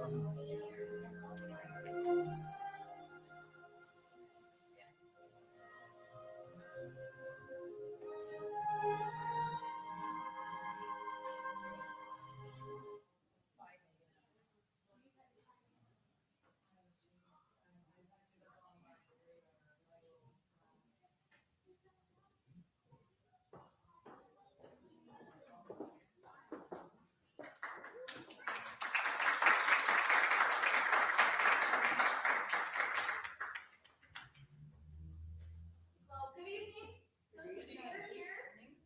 Well, good evening. Those of you that are here.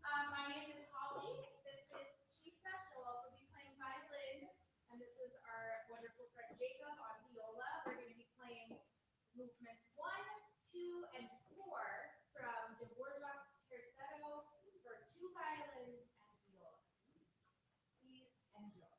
My name is Holly. This is Chisa. She'll also be playing violin. And this is our wonderful friend Jacob on viola. We're going to be playing movements 1, 2, and 4 from Dvorak's Terzetto for 2 violins and viola. Please enjoy.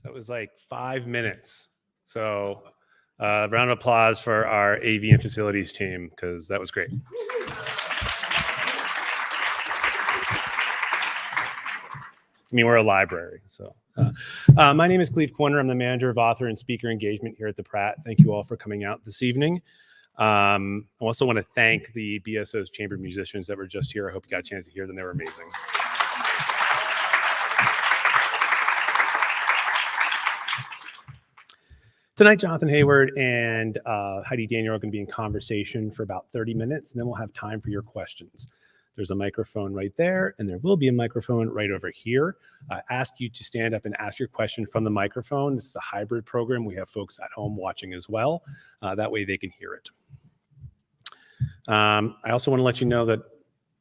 That was like 5 minutes. So round of applause for our AV and facilities team, because that was great. I mean, we're a library. So my name is Cleve Corner. I'm the manager of author and speaker engagement here at the Pratt. Thank you all for coming out this evening. I also want to thank the BSO's chamber musicians that were just here. I hope you got a chance to hear them. They were amazing. Tonight, Jonathon Heyward and Heidi Daniel are going to be in conversation for about 30 minutes, and then we'll have time for your questions. There's a microphone right there, and there will be a microphone right over here. I ask you to stand up and ask your question from the microphone. This is a hybrid program. We have folks at home watching as well. That way they can hear it. I also want to let you know that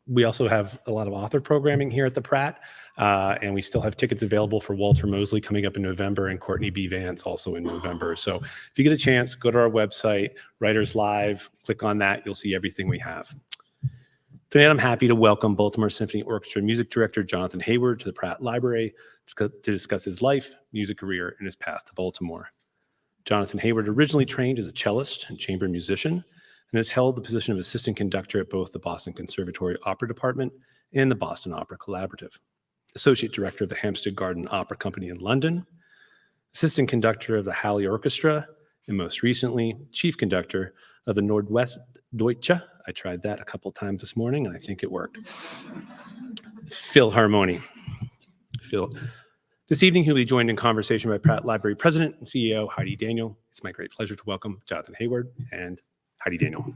we also have a lot of author programming here at the Pratt, and we still have tickets available for Walter Mosley coming up in November and Courtney B. Vance also in November. So if you get a chance, go to our website, Writers Live, click on that. You'll see everything we have. Today, I'm happy to welcome Baltimore Symphony Orchestra music director Jonathon Heyward to the Pratt Library to discuss his life, music career, and his path to Baltimore. Jonathon Heyward originally trained as a cellist and chamber musician and has held the position of assistant conductor at both the Boston Conservatory Opera Department and the Boston Opera Collaborative, associate director of the Hampstead Garden Opera Company in London, assistant conductor of the Halle Orchestra, and most recently, chief conductor of the Nordwest Deutsche. I tried that a couple times this morning, and I think it worked. Philharmonie. Phil. This evening, he'll be joined in conversation by Pratt Library President and CEO Heidi Daniel. It's my great pleasure to welcome Jonathon Heyward and Heidi Daniel.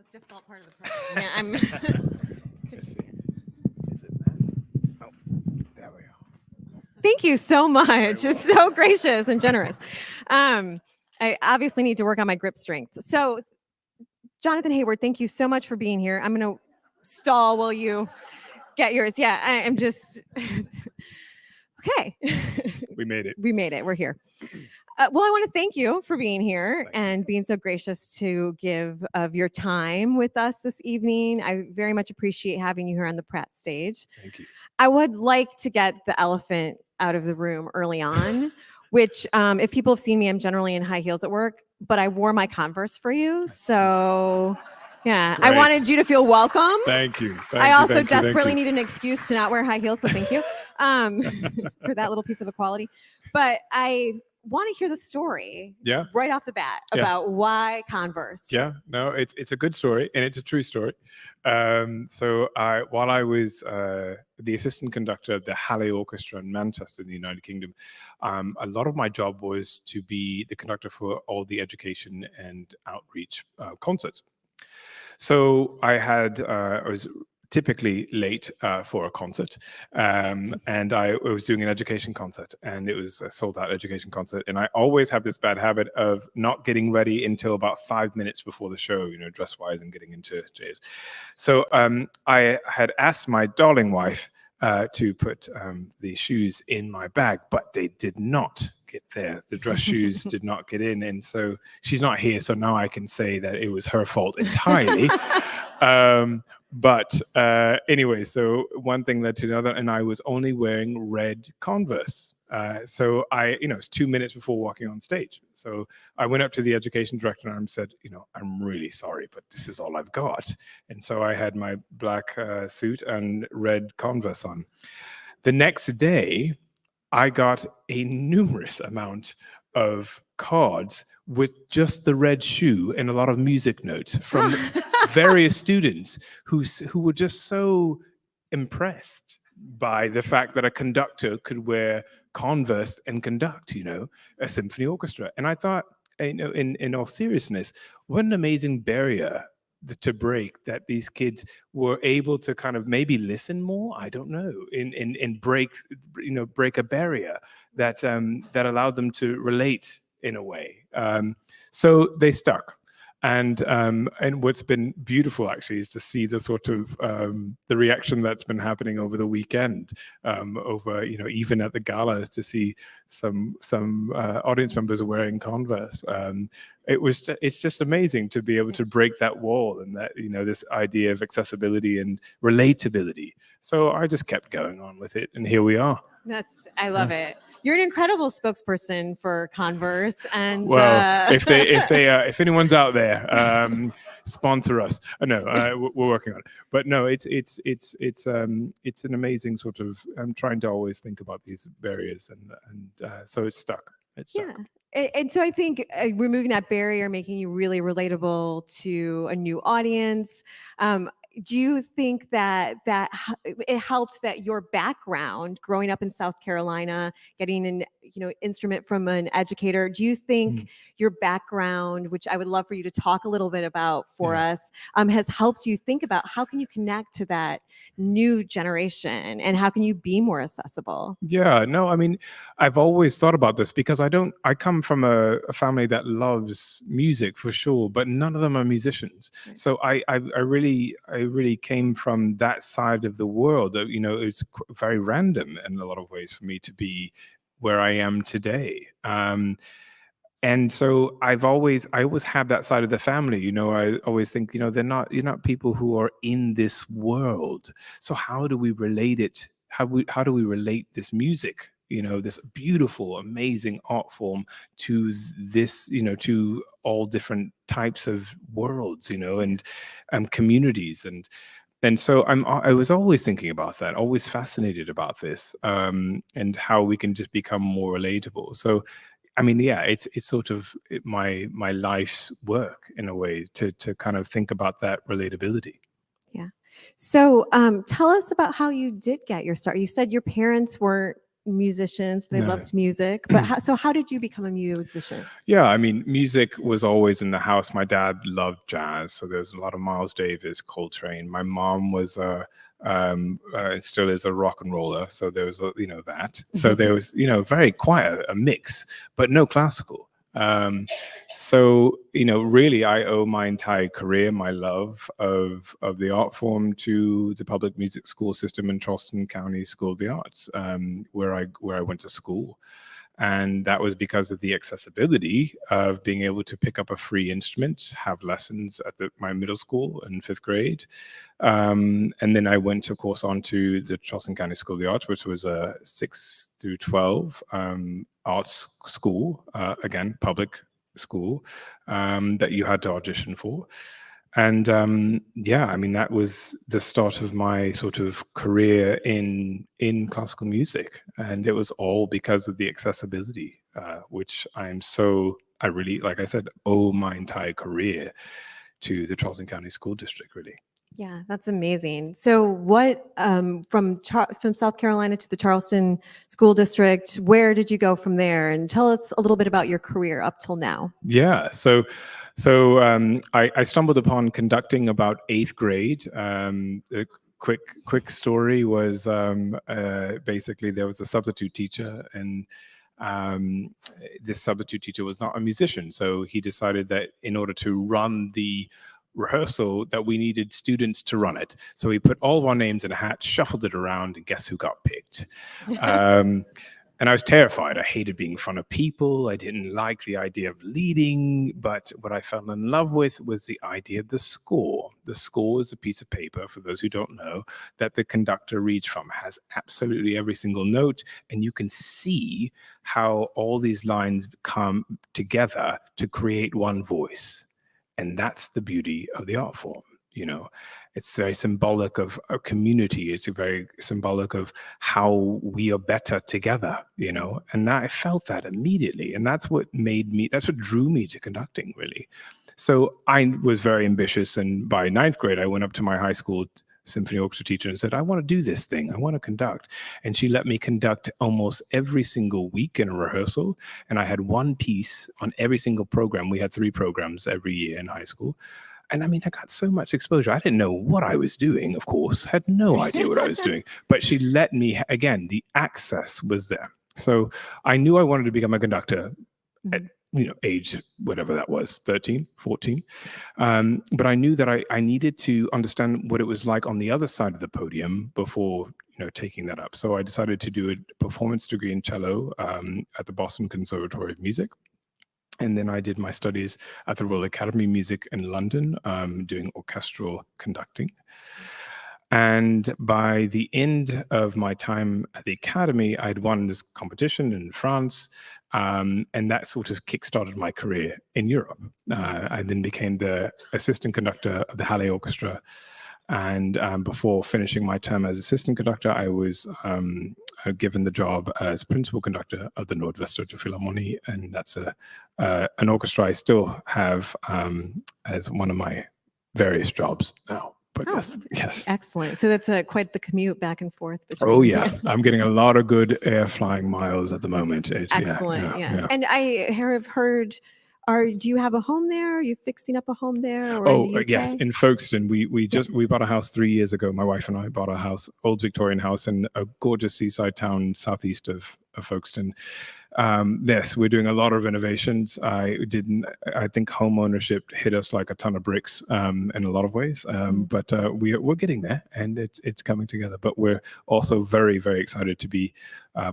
Difficult part of the program. Yeah, I'm. Let's see. Is it that? Oh, there we go. Thank you so much. It's so gracious and generous. I obviously need to work on my grip strength. So, Jonathon Heyward, thank you so much for being here. I'm going to stall while you get yours. Yeah, I'm just. Okay. We made it. We made it. We're here. Well, I want to thank you for being here and being so gracious to give of your time with us this evening. I very much appreciate having you here on the Pratt stage. Thank you. I would like to get the elephant out of the room early on, which if people have seen me, I'm generally in high heels at work, but I wore my Converse for you. So yeah, Great. I wanted you to feel welcome. Thank you. I also desperately need an excuse to not wear high heels, so thank you for that little piece of equality. But I want to hear the story right off the bat about why Converse. Yeah, no, it's a good story, and it's a true story. So while I was the assistant conductor of the Halle Orchestra in Manchester in the United Kingdom, a lot of my job was to be the conductor for all the education and outreach concerts. So I was typically late for a concert, and I was doing an education concert, and it was a sold-out education concert, and I always have this bad habit of not getting ready until about 5 minutes before the show, you know, dress-wise and getting into J's. So I had asked my darling wife to put the shoes in my bag, but they did not get there. The dress shoes did not get in, and so she's not here, so now I can say that it was her fault entirely. But anyway, so one thing led to another, and I was only wearing red Converse. So it's 2 minutes before walking on stage. So I went up to the education director and said, I'm really sorry, but this is all I've got. And so I had my black suit and red Converse on. The next day, I got a numerous amount of cards with just the red shoe and a lot of music notes from various students who were just so impressed by the fact that a conductor could wear Converse and conduct, a symphony orchestra. And I thought, in all seriousness, what an amazing barrier to break, that these kids were able to kind of maybe listen more, I don't know, and break a barrier that allowed them to relate in a way. So they stuck. And what's been beautiful actually is to see the sort of the reaction that's been happening over the weekend, over even at the gala, to see some audience members are wearing Converse. It's just amazing to be able to break that wall, and that this idea of accessibility and relatability. So I just kept going on with it, and here we are. I love it. You're an incredible spokesperson for Converse, and well, if anyone's out there, sponsor us. No, we're working on it. But no, it's an amazing sort of. I'm trying to always think about these barriers, and so it's stuck. It's stuck. Yeah. And so I think removing that barrier, making you really relatable to a new audience. Do you think that it helped that your background, growing up in South Carolina, getting an instrument from an educator? Do you think your background, which I would love for you to talk a little bit about for us, has helped you think about how can you connect to that new generation, and how can you be more accessible? Yeah, no, I mean, I've always thought about this because I come from a family that loves music for sure, but none of them are musicians. Right. So I really came from that side of the world. It's very random in a lot of ways for me to be where I am today. And so I always have that side of the family. I always think, you're not people who are in this world. So how do we relate it? How do we relate this music, this beautiful, amazing art form to this, to all different types of worlds, and communities. And so I was always thinking about that, always fascinated about this, and how we can just become more relatable. So, I mean, yeah, it's sort of my life's work in a way to kind of think about that relatability. Yeah. So tell us about how you did get your start. You said your parents weren't musicians, they loved music, but how did you become a musician? Yeah, I mean, music was always in the house. My dad loved jazz, so there's a lot of Miles Davis, Coltrane. My mom was still is a rock and roller, so there was that. So there was very quiet, a mix, but no classical. So really, I owe my entire career, my love of the art form, to the public music school system in Charleston County School of the Arts, where I went to school. And that was because of the accessibility of being able to pick up a free instrument, have lessons at my middle school in 5th grade. And then I went, of course, on to the Charleston County School of the Arts, which was a 6 through 12 arts school, again, public school, that you had to audition for. And I mean, that was the start of my sort of career in classical music. And it was all because of the accessibility, which I really, like I said, owe my entire career to the Charleston County School District, really. Yeah, that's amazing. So what, from South Carolina to the Charleston School District, where did you go from there? And tell us a little bit about your career up till now. Yeah, so I stumbled upon conducting about 8th grade. The quick story was basically there was a substitute teacher, and this substitute teacher was not a musician. So he decided that in order to run the rehearsal that we needed students to run it. So he put all of our names in a hat, shuffled it around, and guess who got picked? And I was terrified. I hated being in front of people. I didn't like the idea of leading, but what I fell in love with was the idea of the score. The score is a piece of paper, for those who don't know, that the conductor reads from. It has absolutely every single note, and you can see how all these lines come together to create one voice. And that's the beauty of the art form. It's very symbolic of a community. It's very symbolic of how we are better together, and I felt that immediately. And that's what drew me to conducting, really. So I was very ambitious. And by 9th grade, I went up to my high school symphony orchestra teacher and said, I want to do this thing. I want to conduct. And she let me conduct almost every single week in a rehearsal. And I had one piece on every single program. We had 3 programs every year in high school. And I mean, I got so much exposure. I didn't know what I was doing, of course, had no idea what I was doing. But she let me, again, the access was there. So I knew I wanted to become a conductor age, whatever that was, 13, 14. But I knew that I needed to understand what it was like on the other side of the podium before, taking that up. So I decided to do a performance degree in cello at the Boston Conservatory of Music. And then I did my studies at the Royal Academy of Music in London, doing orchestral conducting. And by the end of my time at the Academy, I'd won this competition in France, and that sort of kickstarted my career in Europe. I then became the assistant conductor of the Halle Orchestra. And before finishing my term as assistant conductor, I was given the job as principal conductor of the Nordwestdeutsche Philharmonie, and that's an orchestra I still have as one of my various jobs now. But yes. Excellent. So that's quite the commute back and forth. Oh yeah, I'm getting a lot of good air flying miles at the moment. It's, excellent. Yeah. And I have heard. Do you have a home there? Are you fixing up a home there? Or in the UK? Yes, in Folkestone. We bought a house 3 years ago. My wife and I bought a house, old Victorian house in a gorgeous seaside town southeast of Folkestone. Yes, we're doing a lot of renovations. I think home ownership hit us like a ton of bricks in a lot of ways. But we're getting there, and it's coming together. But we're also very, very excited to be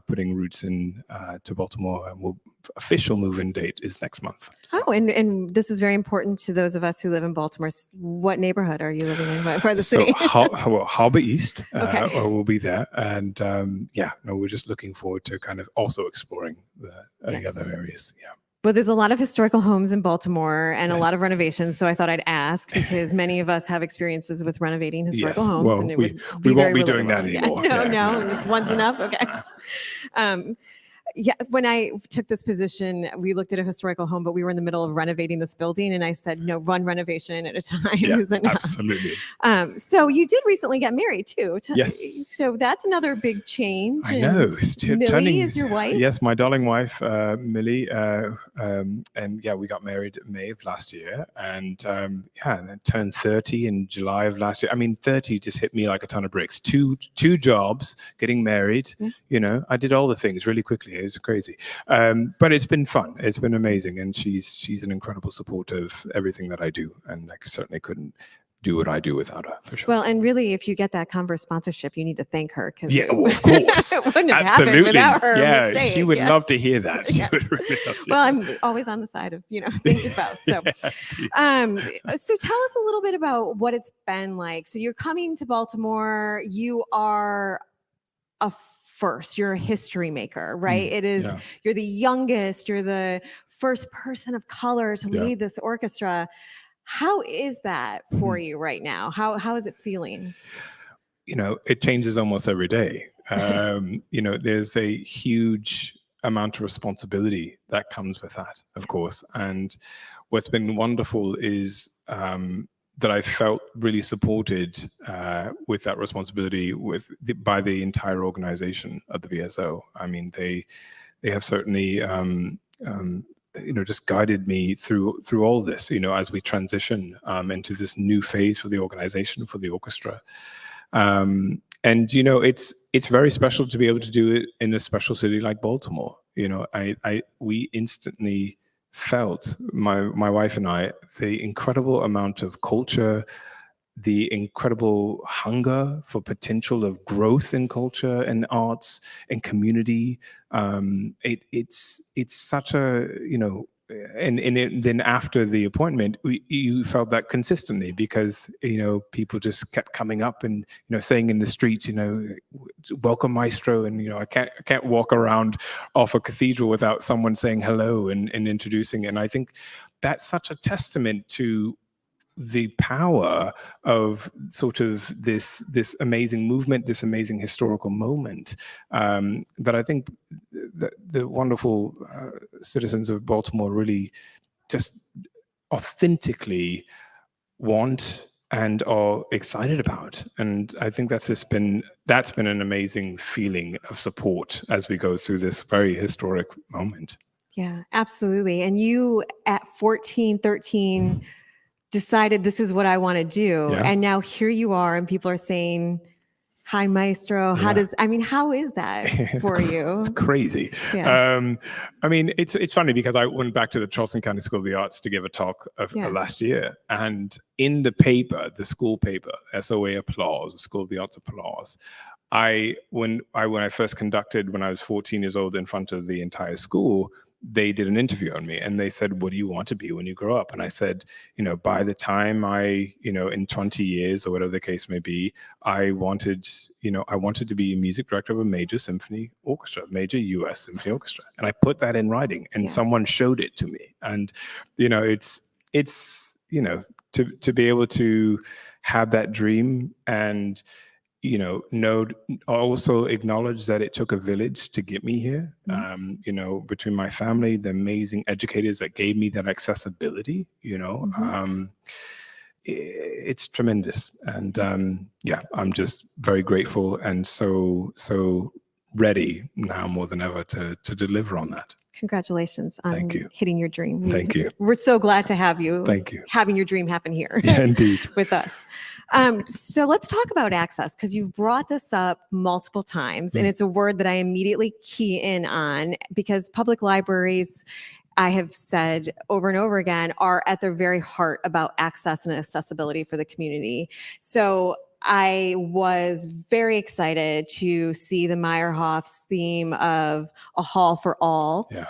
putting roots in to Baltimore. And official move-in date is next month. So. Oh, and this is very important to those of us who live in Baltimore. What neighborhood are you living in? What part of the city? Harbor East. Okay. We'll be there, and we're just looking forward to kind of also exploring the other areas. Yeah. Well, there's a lot of historical homes in Baltimore and a lot of renovations. So I thought I'd ask because many of us have experiences with renovating historical homes. Well, and it we won't be doing that anymore. No, just once enough. Okay. When I took this position, we looked at a historical home, but we were in the middle of renovating this building. And I said, no, one renovation at a time is enough. Absolutely. So you did recently get married too. Yes. So that's another big change. I know. Millie is your wife? Yes, my darling wife, Millie. And we got married in May of last year. And and then turned 30 in July of last year. I mean, 30 just hit me like a ton of bricks. Two jobs, getting married. I did all the things really quickly. It was crazy. But it's been fun. It's been amazing. And she's an incredible support of everything that I do. And I certainly couldn't do what I do without her, for sure. Well, and really, if you get that Converse sponsorship, you need to thank her. Of course. It wouldn't have happened without her. Yeah, mistake. She would love to hear that. She would really love to. Well, I'm always on the side of, thank your spouse. So, so tell us a little bit about what it's been like. So you're coming to Baltimore. You are you're a history maker, right? You're the youngest, you're the first person of color to lead this orchestra. How is that for you right now? How is it feeling? It changes almost every day. There's a huge amount of responsibility that comes with that, of course. And what's been wonderful is that I felt really supported with that responsibility by the entire organization of the BSO. I mean, they have certainly just guided me through all this, as we transition into this new phase for the organization, for the orchestra. And it's very special to be able to do it in a special city like Baltimore. We instantly felt, my wife and I, the incredible amount of culture, the incredible hunger for potential of growth in culture and arts and community. It's such a, then after the appointment, you felt that consistently because, people just kept coming up and, saying in the streets, welcome maestro. And, I can't walk around off a cathedral without someone saying hello and introducing. And I think that's such a testament to the power of sort of this amazing movement, this amazing historical moment, that I think the wonderful citizens of Baltimore really just authentically want and are excited about. And I think that's been an amazing feeling of support as we go through this very historic moment. Yeah, absolutely. And you at 14, 13, decided this is what I want to do. Yeah. And now here you are and people are saying, Hi, maestro. How is that for you? It's crazy. Yeah. I mean, it's funny because I went back to the Charleston County School of the Arts to give a talk Yeah. last year, and in the paper, the school paper, SOA Applause, School of the Arts Applause, when I first conducted when I was 14 years old in front of the entire school, they did an interview on me and they said, what do you want to be when you grow up? And I said, by the time in 20 years or whatever the case may be, I wanted to be a music director of a major symphony orchestra, major US symphony orchestra. And I put that in writing and someone showed it to me. And, it's to be able to have that dream and, also acknowledge that it took a village to get me here. Between my family, the amazing educators that gave me that accessibility, it's tremendous. And I'm just very grateful and so ready now more than ever to deliver on that. Congratulations on Thank you. hitting your dream. Thank you. We're so glad to have you. Thank you. Having your dream happen here. Yeah, indeed. With us. So let's talk about access, because you've brought this up multiple times, and it's a word that I immediately key in on, because public libraries, I have said over and over again, are at their very heart about access and accessibility for the community. So I was very excited to see the Meyerhoff's theme of a hall for all. Yeah.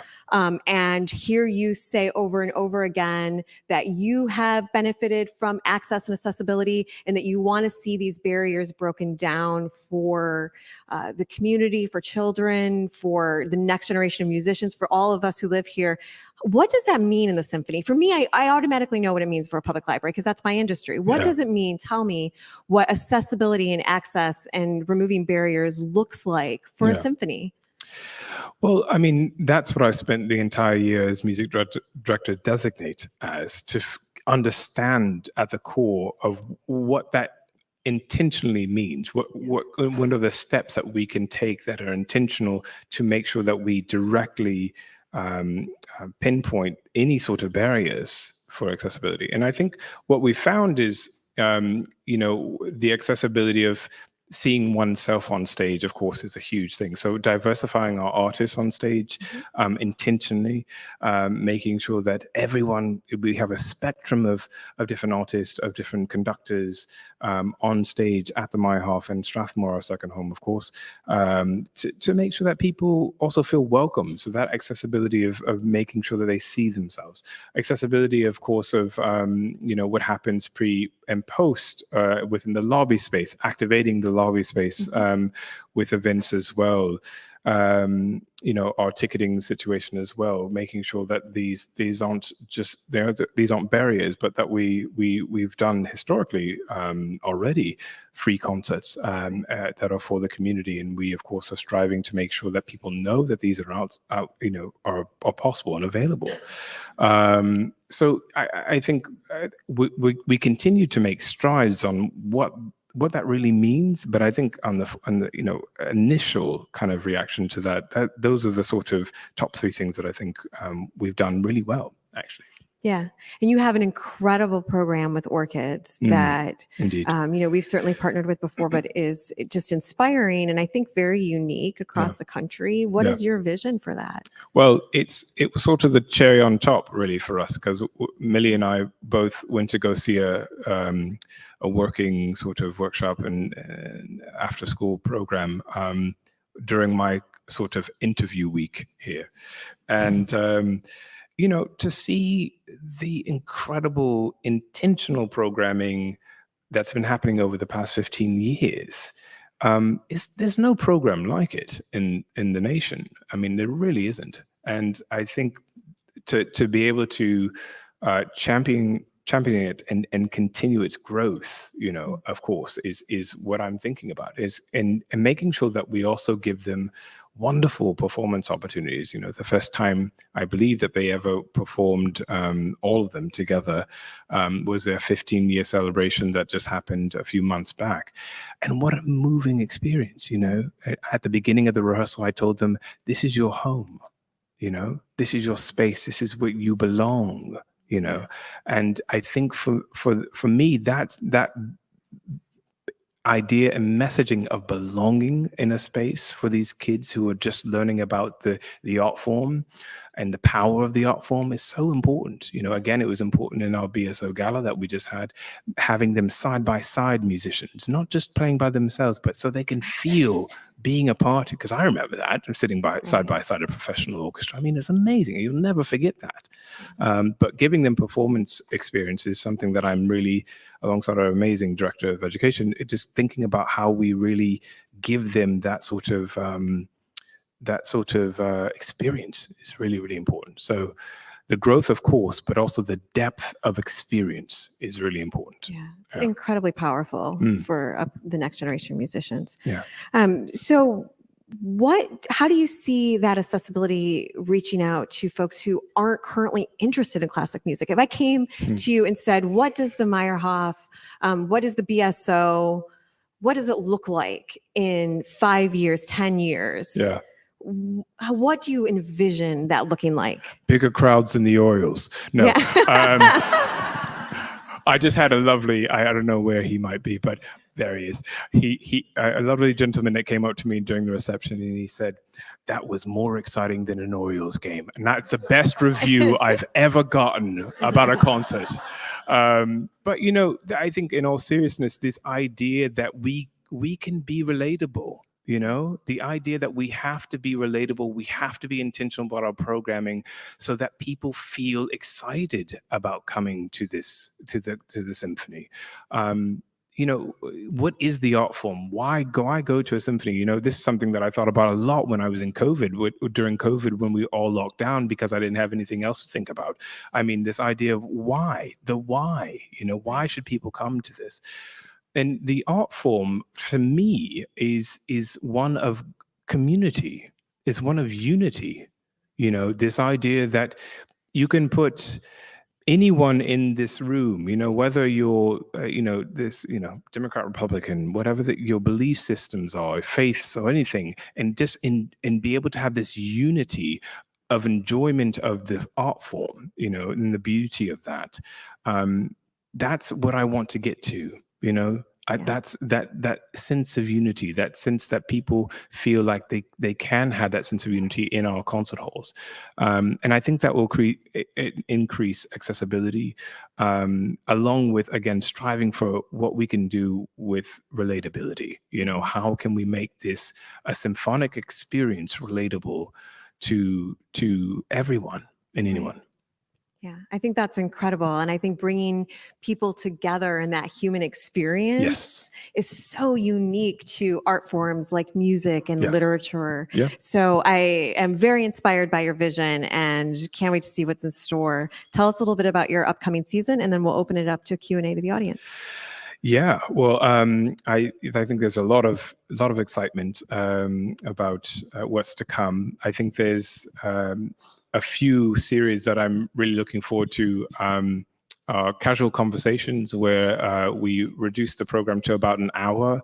And hear you say over and over again that you have benefited from access and accessibility, and that you want to see these barriers broken down for the community, for children, for the next generation of musicians, for all of us who live here. What does that mean in the symphony? For me, I automatically know what it means for a public library, because that's my industry. What does it mean? Tell me what accessibility and access and removing barriers looks like for a symphony. Well, I mean, that's what I've spent the entire year as music director designate as, to understand at the core of what that intentionally means. What are the steps that we can take that are intentional to make sure that we directly pinpoint any sort of barriers for accessibility. And I think what we found is, the accessibility of seeing oneself on stage, of course, is a huge thing. So diversifying our artists on stage intentionally, making sure that we have a spectrum of different artists, of different conductors on stage at the Meyerhoff and Strathmore, our second home, of course, to make sure that people also feel welcome. So that accessibility of making sure that they see themselves. Accessibility, of course, of, what happens pre and post within the lobby space, activating the lobby space with events as well. Our ticketing situation as well, making sure that these aren't just these aren't barriers, but that we've done historically already free concerts that are for the community, and we of course are striving to make sure that people know that these are are possible and available. So I think we continue to make strides on what that really means, but I think on the initial kind of reaction to that those are the sort of top three things that I think we've done really well, actually. Yeah, and you have an incredible program with Orchids that indeed. We've certainly partnered with before, but is just inspiring and I think very unique across the country. What is your vision for that? Well, it was sort of the cherry on top, really, for us, because Millie and I both went to go see a working sort of workshop and after school program during my sort of interview week here, and to see the incredible intentional programming that's been happening over the past 15 years. There's no program like it in the nation. I mean, there really isn't. And I think to be able to champion it and continue its growth, of course, is what I'm thinking about, and making sure that we also give them wonderful performance opportunities. The first time I believe that they ever performed all of them together was their 15-year celebration that just happened a few months back. And what a moving experience. At the beginning of the rehearsal, I told them, this is your home, this is your space, this is where you belong, and I think for me, that idea and messaging of belonging in a space for these kids who are just learning about the art form and the power of the art form is so important. You know, again, it was important in our BSO gala that we just had, having them side by side musicians, not just playing by themselves, but so they can feel being a part. Because I remember that, sitting side by side a professional orchestra. I mean, it's amazing. You'll never forget that. But giving them performance experience is something that I'm really, alongside our amazing director of education, just thinking about how we really give them that sort of experience is really, really important. So the growth, of course, but also the depth of experience is really important. Yeah, it's incredibly powerful for the next generation of musicians. Yeah. So how do you see that accessibility reaching out to folks who aren't currently interested in classic music? If I came to you and said, what does the Meyerhoff, what is the BSO, what does it look like in 5 years, 10 years? Yeah. What do you envision that looking like? Bigger crowds than the Orioles. No. Yeah. I just had a lovely, I don't know where he might be, but there he is. A lovely gentleman that came up to me during the reception and he said, that was more exciting than an Orioles game. And that's the best review I've ever gotten about a concert. But, you know, I think in all seriousness, this idea that we can be relatable. You know, the idea that we have to be relatable, we have to be intentional about our programming so that people feel excited about coming to the symphony. You know, what is the art form? Why go to a symphony? You know, this is something that I thought about a lot when I was in COVID, during COVID, when we all locked down because I didn't have anything else to think about. I mean, this idea of why, you know, why should people come to this? And the art form, for me, is one of community, is one of unity. You know, this idea that you can put anyone in this room, you know, whether you're, Democrat, Republican, whatever your belief systems are, faiths or anything, and just and be able to have this unity of enjoyment of the art form, you know, and the beauty of that. That's what I want to get to. You know, that's that sense of unity, that sense that people feel like they can have that sense of unity in our concert halls. And I think that will increase accessibility, along with, again, striving for what we can do with relatability. You know, how can we make this a symphonic experience relatable to everyone and anyone? Yeah, I think that's incredible. And I think bringing people together in that human experience is so unique to art forms like music and literature. Yeah. So I am very inspired by your vision and can't wait to see what's in store. Tell us a little bit about your upcoming season, and then we'll open it up to a Q&A to the audience. Yeah, well, I think there's a lot of excitement about what's to come. I think there's a few series that I'm really looking forward to. Casual Conversations, where we reduce the program to about an hour,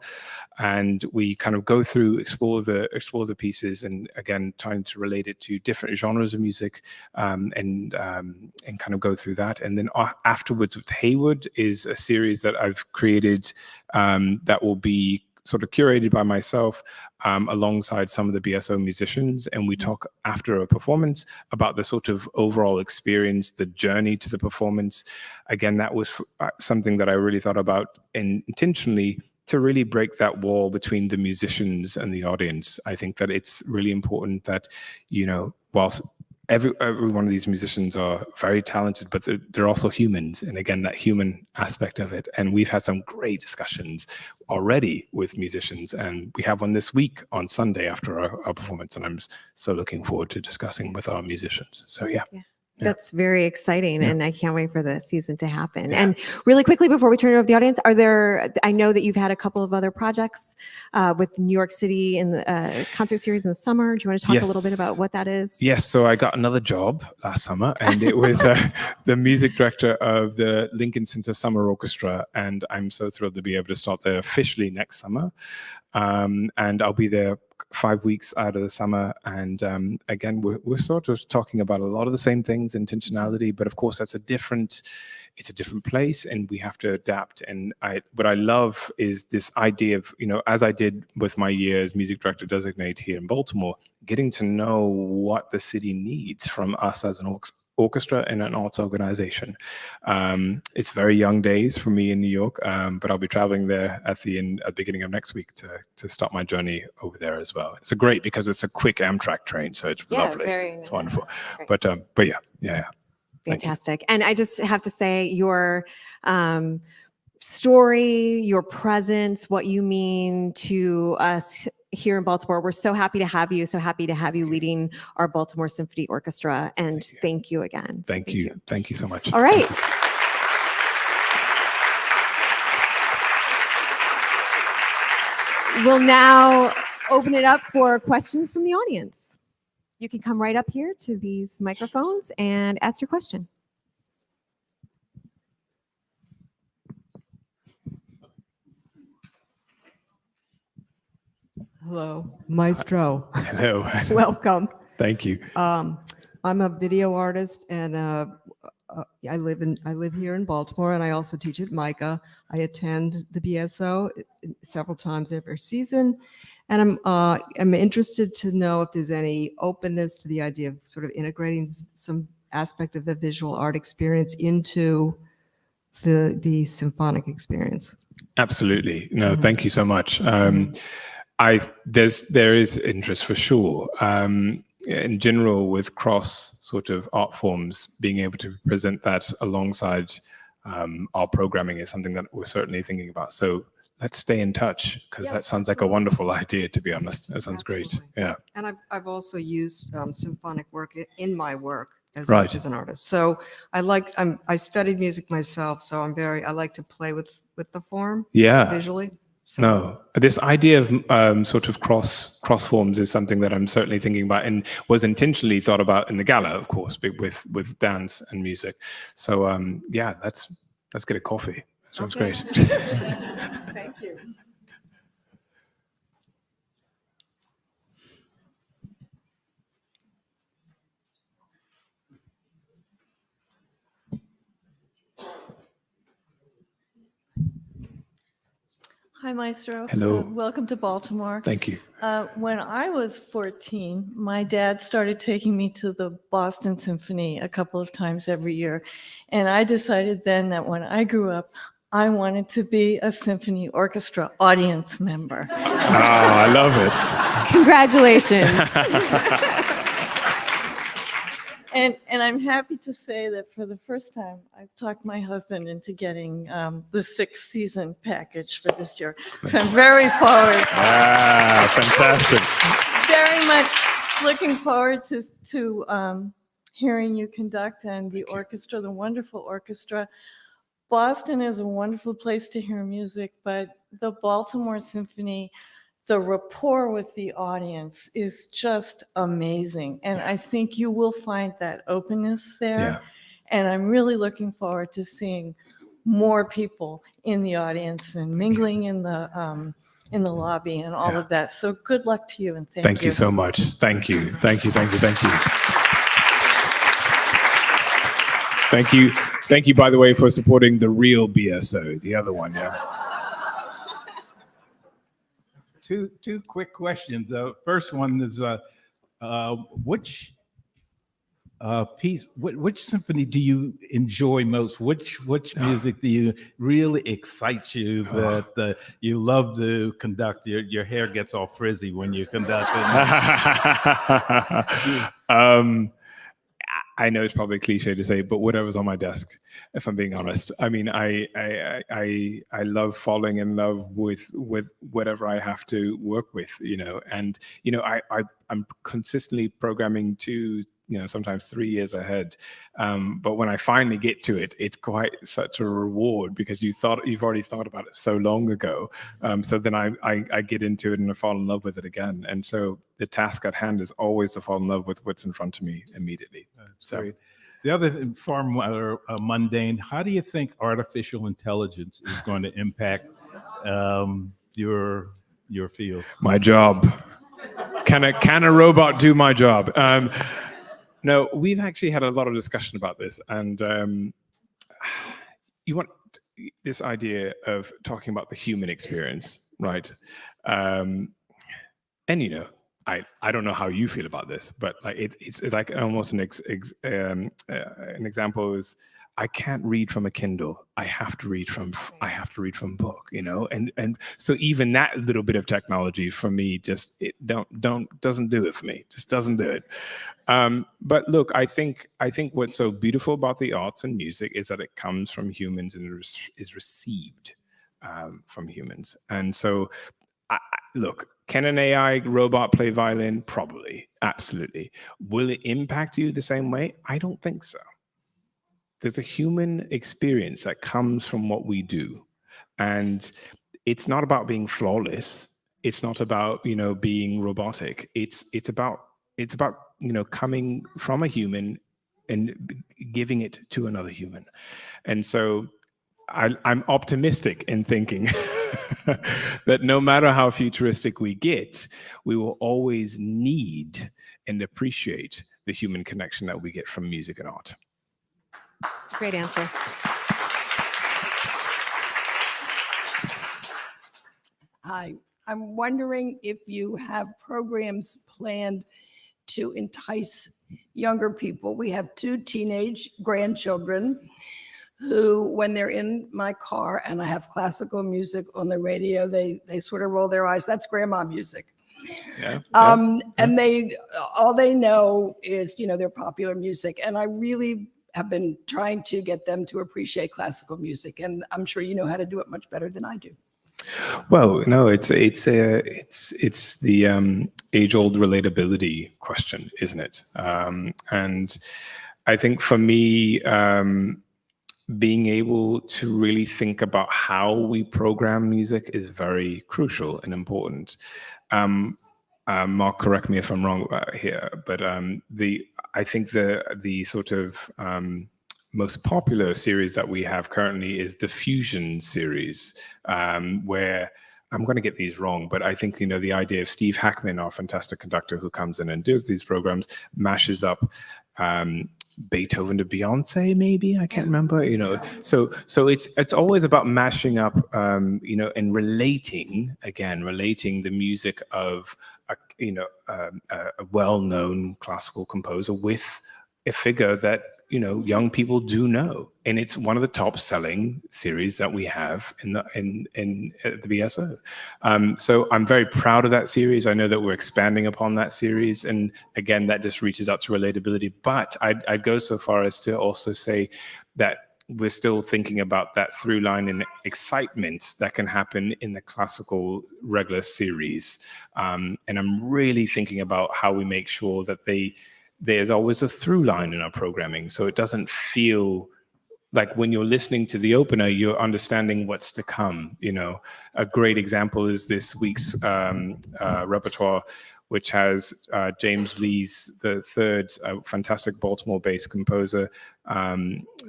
and we kind of go through, explore the pieces, and again, trying to relate it to different genres of music, and kind of go through that. And then afterwards with Heyward is a series that I've created that will be sort of curated by myself, alongside some of the BSO musicians, and we talk after a performance about the sort of overall experience, the journey to the performance. Again, that was something that I really thought about, and intentionally, to really break that wall between the musicians and the audience. I think that it's really important that, you know, whilst every one of these musicians are very talented, but they're also humans. And again, that human aspect of it. And we've had some great discussions already with musicians. And we have one this week on Sunday after our performance. And I'm so looking forward to discussing with our musicians. So, yeah. That's very exciting, and I can't wait for the season to happen. And really quickly, before we turn it over to the audience, I know that you've had a couple of other projects with New York City in the concert series in the summer. Do you want to talk a little bit about what that is? Yes, so I got another job last summer, and it was the music director of the Lincoln Center Summer Orchestra, and I'm so thrilled to be able to start there officially next summer. And I'll be there 5 weeks out of the summer, and again, we're sort of talking about a lot of the same things, intentionality, but of course it's a different place, and we have to adapt. And what I love is this idea of, as I did with my year as music director designate here in Baltimore, getting to know what the city needs from us as an orchestra and an arts organization. It's very young days for me in New York, but I'll be traveling there at the beginning of next week to start my journey over there as well. It's great because it's a quick Amtrak train, so it's lovely. It's wonderful. Great. But yeah. Fantastic. And I just have to say, your story, your presence, what you mean to us here in Baltimore. We're so happy to have you. So happy to have you leading our Baltimore Symphony Orchestra. And thank you again. Thank you. Thank you so much. All right. We'll now open it up for questions from the audience. You can come right up here to these microphones and ask your question. Hello, Maestro. Hello. Welcome. Thank you. I'm a video artist, and I live here in Baltimore, and I also teach at MICA. I attend the BSO several times every season, and I'm interested to know if there's any openness to the idea of sort of integrating some aspect of the visual art experience into the symphonic experience. Absolutely. No, thank you so much. There is interest for sure. In general, with cross sort of art forms, being able to present that alongside our programming is something that we're certainly thinking about. So let's stay in touch, because that sounds like a wonderful idea, to be honest. That sounds great. Yeah. And I've also used symphonic work in my work as an artist. So I studied music myself, so I like to play with the form visually. So. No, this idea of sort of cross forms is something that I'm certainly thinking about, and was intentionally thought about in the gala, of course, with dance and music. So let's get a coffee. Sounds great. Thank you. Hi, Maestro. Hello. Welcome to Baltimore. Thank you. When I was 14, my dad started taking me to the Boston Symphony a couple of times every year. And I decided then that when I grew up, I wanted to be a symphony orchestra audience member. Oh, I love it. Congratulations. And I'm happy to say that for the first time, I've talked my husband into getting the 6th season package for this year. So I'm very forward. Fantastic. Very much looking forward to hearing you conduct, and the orchestra, the wonderful orchestra. Boston is a wonderful place to hear music, but the Baltimore Symphony, the rapport with the audience is just amazing. And I think you will find that openness there. Yeah. And I'm really looking forward to seeing more people in the audience and mingling in the lobby and all of that. So good luck to you, and thank you. Thank you so much. Thank you. Thank you. Thank you. Thank you. Thank you. Thank you, by the way, for supporting the real BSO, the other one. Yeah. Two quick questions. First one is, which which symphony do you enjoy most? Which music do you really excite you that you love to conduct? Your hair gets all frizzy when you conduct it. I know it's probably a cliche to say, but whatever's on my desk, if I'm being honest. I mean, I love falling in love with whatever I have to work with, and I'm consistently programming to, sometimes 3 years ahead. But when I finally get to it, it's quite such a reward, because you've already thought about it so long ago. So then I get into it and I fall in love with it again. And so the task at hand is always to fall in love with what's in front of me immediately. That's great. The other thing, far more mundane, how do you think artificial intelligence is going to impact your field? My job. can a robot do my job? No, we've actually had a lot of discussion about this, and you want this idea of talking about the human experience, right? And I don't know how you feel about this, but like it's like almost an example is I can't read from a Kindle. I have to read from book, and so even that little bit of technology for me just doesn't do it for me. Just doesn't do it. But look, I think what's so beautiful about the arts and music is that it comes from humans and is received from humans. And so, look, can an AI robot play violin? Probably, absolutely. Will it impact you the same way? I don't think so. There's a human experience that comes from what we do. And it's not about being flawless. It's not about, being robotic. It's about coming from a human and giving it to another human. And so I'm optimistic in thinking that no matter how futuristic we get, we will always need and appreciate the human connection that we get from music and art. It's a great answer. Hi, I'm wondering if you have programs planned to entice younger people. We have 2 teenage grandchildren who, when they're in my car and I have classical music on the radio, they sort of roll their eyes. That's grandma music. Yeah. And all they know is, their popular music. And I really have been trying to get them to appreciate classical music. And I'm sure you know how to do it much better than I do. Well, no, it's the age-old relatability question, isn't it? And I think for me, being able to really think about how we program music is very crucial and important. Mark, correct me if I'm wrong here, but I think the sort of most popular series that we have currently is the Fusion series, where I'm going to get these wrong, but I think, the idea of Steve Hackman, our fantastic conductor who comes in and does these programs, mashes up Beethoven to Beyonce, maybe, I can't remember, so it's always about mashing up, and relating the music of a well-known classical composer with a figure that young people do know, and it's one of the top-selling series that we have in the BSO. So I'm very proud of that series. I know that we're expanding upon that series, and again, that just reaches out to relatability. But I'd go so far as to also say that we're still thinking about that through line and excitement that can happen in the classical regular series, and I'm really thinking about how we make sure that there's always a through line in our programming, so it doesn't feel like when you're listening to the opener, you're understanding what's to come. A great example is this week's repertoire, which has James Lees III, a fantastic Baltimore-based composer,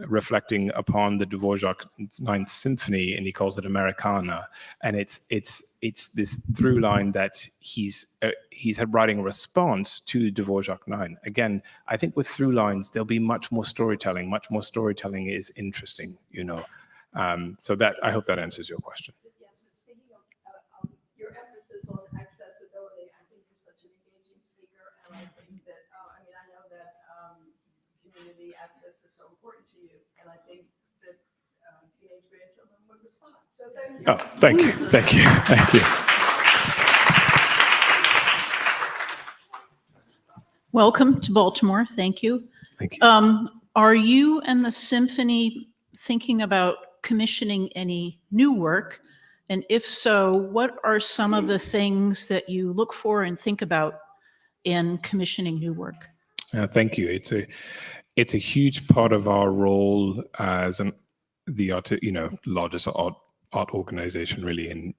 reflecting upon the Dvorak's Ninth Symphony, and he calls it Americana. And it's this through line that he's writing a response to Dvorak 9. Again, I think with through lines there'll be much more storytelling. Much more storytelling is interesting, So that, I hope that answers your question. Yes, but speaking of your emphasis on accessibility, I think you're such an engaging speaker, and I think that, I know that community access is so important to you, and I think that teenage grandchildren would respond. So thank you. Oh, thank you. Welcome to Baltimore. Thank you. Thank you. Are you and the symphony thinking about commissioning any new work? And if so, what are some of the things that you look for and think about in commissioning new work? Thank you. It's a huge part of our role as the largest art organization really in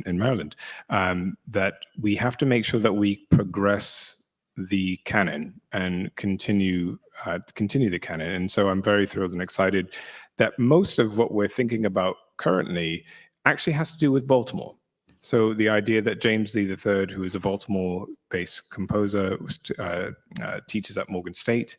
Maryland, that we have to make sure that we progress the canon and continue the canon. And so I'm very thrilled and excited that most of what we're thinking about currently actually has to do with Baltimore. So the idea that James Lee III, who is a Baltimore-based composer, teaches at Morgan State,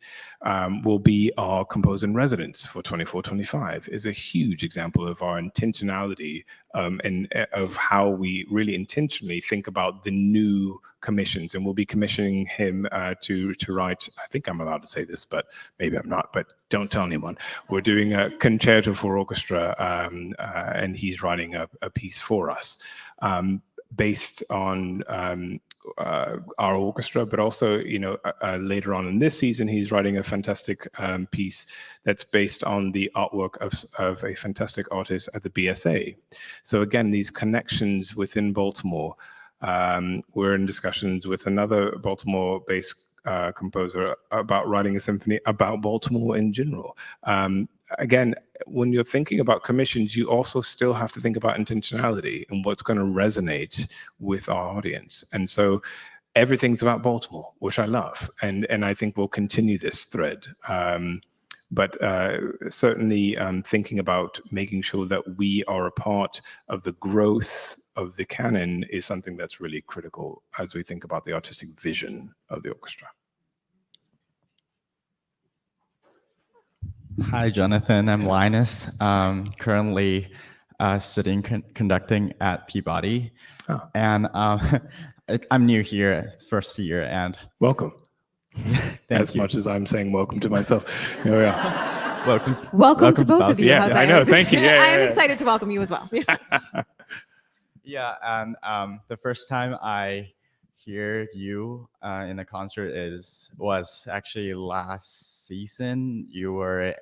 will be our composer in residence for 24-25 is a huge example of our intentionality and of how we really intentionally think about the new commissions. And we'll be commissioning him to write, I think I'm allowed to say this, but maybe I'm not, but don't tell anyone. We're doing a concerto for orchestra, and he's writing a piece for us. Based on our orchestra, but also, later on in this season, he's writing a fantastic piece that's based on the artwork of a fantastic artist at the BSA. So again, these connections within Baltimore. We're in discussions with another Baltimore-based composer about writing a symphony about Baltimore in general. Again, when you're thinking about commissions, you also still have to think about intentionality and what's going to resonate with our audience. And so everything's about Baltimore, which I love. And I think we'll continue this thread. But certainly thinking about making sure that we are a part of the growth of the canon is something that's really critical as we think about the artistic vision of the orchestra. Hi, Jonathan. I'm Linus. Currently studying conducting at Peabody. Oh. And I'm new here, first year. And welcome. Thank you. Much as I'm saying welcome to myself. Here we are. Welcome to both of you. Yeah, Jose. I know. Thank you. Yeah, I'm yeah. excited to welcome you as well. Yeah, and the first time I hear you in a concert was actually last season. You were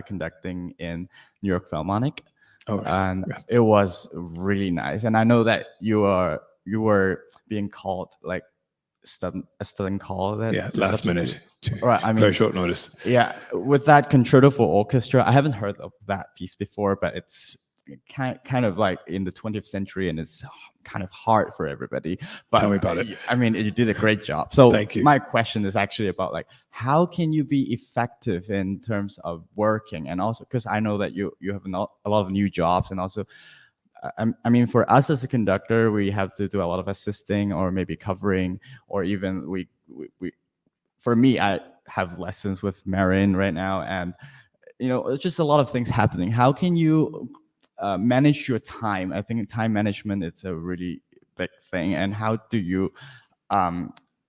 conducting in New York Philharmonic, and yes. It was really nice. And I know that you were being called like a sudden call. That last minute. Right, I mean, very short notice. Yeah, with that concerto for orchestra, I haven't heard of that piece before, but it's kind of like in the 20th century, and it's kind of hard for everybody. But tell me about it. I mean, you did a great job. So thank you. My question is actually about like, how can you be effective in terms of working? And also, because I know that you have a lot of new jobs, and also, I mean, for us as a conductor, we have to do a lot of assisting or maybe covering, or even we for me, I have lessons with Marin right now, and it's just a lot of things happening. How can you manage your time? I think time management is a really big thing. And how do you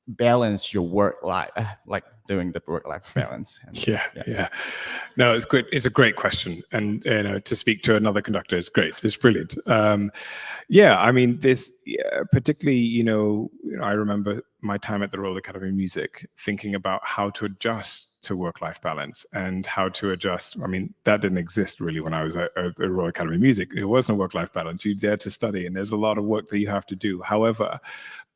balance your work life, like doing the work-life balance? Yeah. No, it's great. It's a great question, and to speak to another conductor is great. It's brilliant. I mean, this particularly, I remember my time at the Royal Academy of Music, thinking about how to adjust to work-life balance and how to adjust. I mean, that didn't exist really when I was at the Royal Academy of Music. There wasn't a work-life balance. You're there to study, and there's a lot of work that you have to do. However,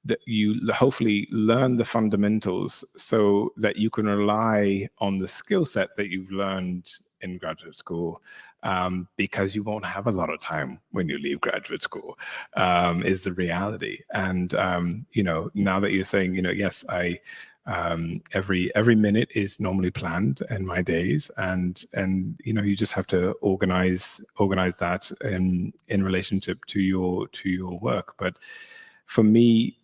that you hopefully learn the fundamentals so that you can rely on the skill set that you've learned in graduate school, because you won't have a lot of time when you leave graduate school, is the reality. And now that you're saying, yes, I every minute is normally planned in my days, and you just have to organize that in relationship to your work. But for me,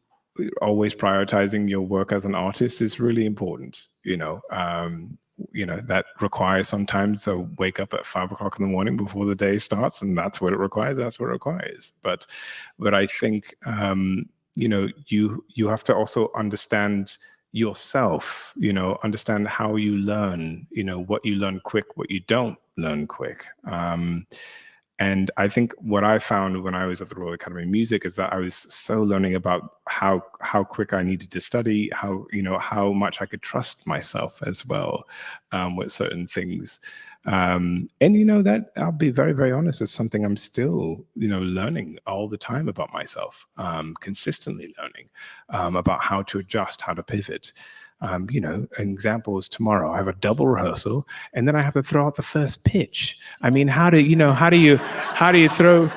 always prioritizing your work as an artist is really important. That requires sometimes to wake up at 5 o'clock in the morning before the day starts, and that's what it requires. But I think you have to also understand yourself. Understand how you learn. What you learn quick, what you don't learn quick. And I think what I found when I was at the Royal Academy of Music is that I was so learning about how quick I needed to study, how much I could trust myself as well with certain things. And that, I'll be very, very honest, is something I'm still, learning all the time about myself, consistently learning about how to adjust, how to pivot. An example is tomorrow. I have a double rehearsal, and then I have to throw out the first pitch. I mean, how do you throw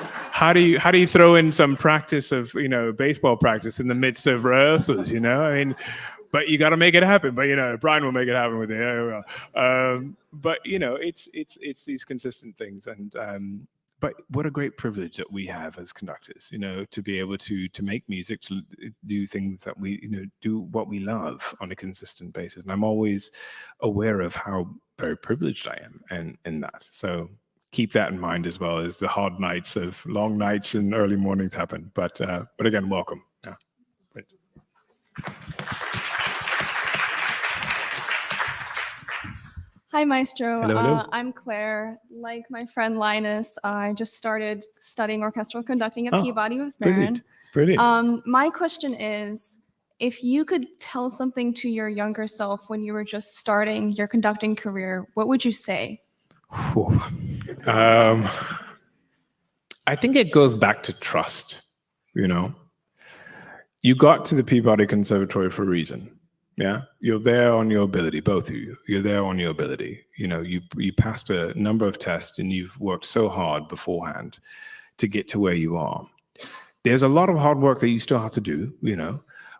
in some practice of, baseball practice in the midst of rehearsals? I mean, but you got to make it happen. But Brian will make it happen with you. But it's these consistent things, and but what a great privilege that we have as conductors, to be able to make music, to do things that we, do what we love on a consistent basis. And I'm always aware of how very privileged I am and in that. So keep that in mind as well as the hard nights of long nights and early mornings happen. But again, welcome. Yeah. Great. Hi, Maestro. Hello, hello. I'm Claire. Like my friend Linus, I just started studying orchestral conducting at Oh, Peabody with Marin. Brilliant. My question is, if you could tell something to your younger self when you were just starting your conducting career, what would you say? I think it goes back to trust. You got to the Peabody Conservatory for a reason. Yeah, you're there on your ability, both of you. You're there on your ability. You passed a number of tests and you've worked so hard beforehand to get to where you are. There's a lot of hard work that you still have to do,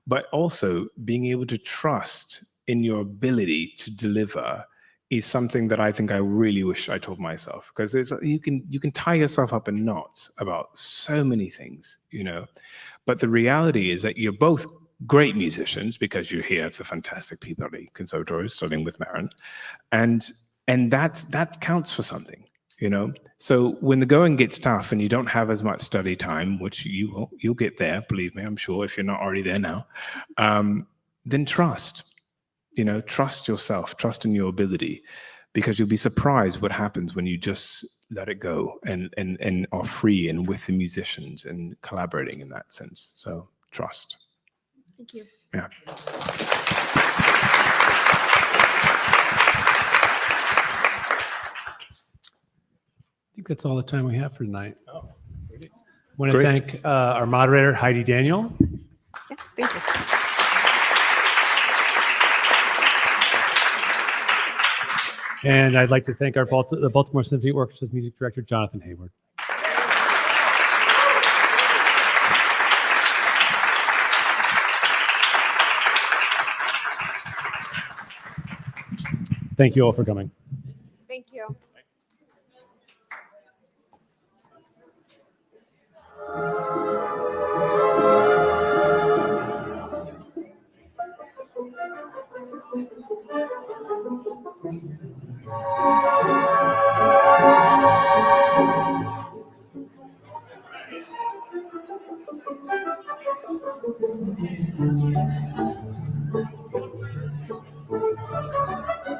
but also being able to trust in your ability to deliver is something that I think I really wish I told myself, because you can tie yourself up in knots about so many things, but the reality is that you're both great musicians because you're here at the fantastic Peabody Conservatory studying with Marin, and that counts for something, So when the going gets tough and you don't have as much study time, which you'll get there, believe me, I'm sure, if you're not already there now, then trust yourself, trust in your ability, because you'll be surprised what happens when you just let it go and are free and with the musicians and collaborating in that sense. So trust. Thank you. Yeah. I think that's all the time we have for tonight. I want to thank our moderator, Heidi Daniel. Yeah, thank you. And I'd like to thank the Baltimore Symphony Orchestra's music director, Jonathon Heyward. Thank you all for coming. Thank you.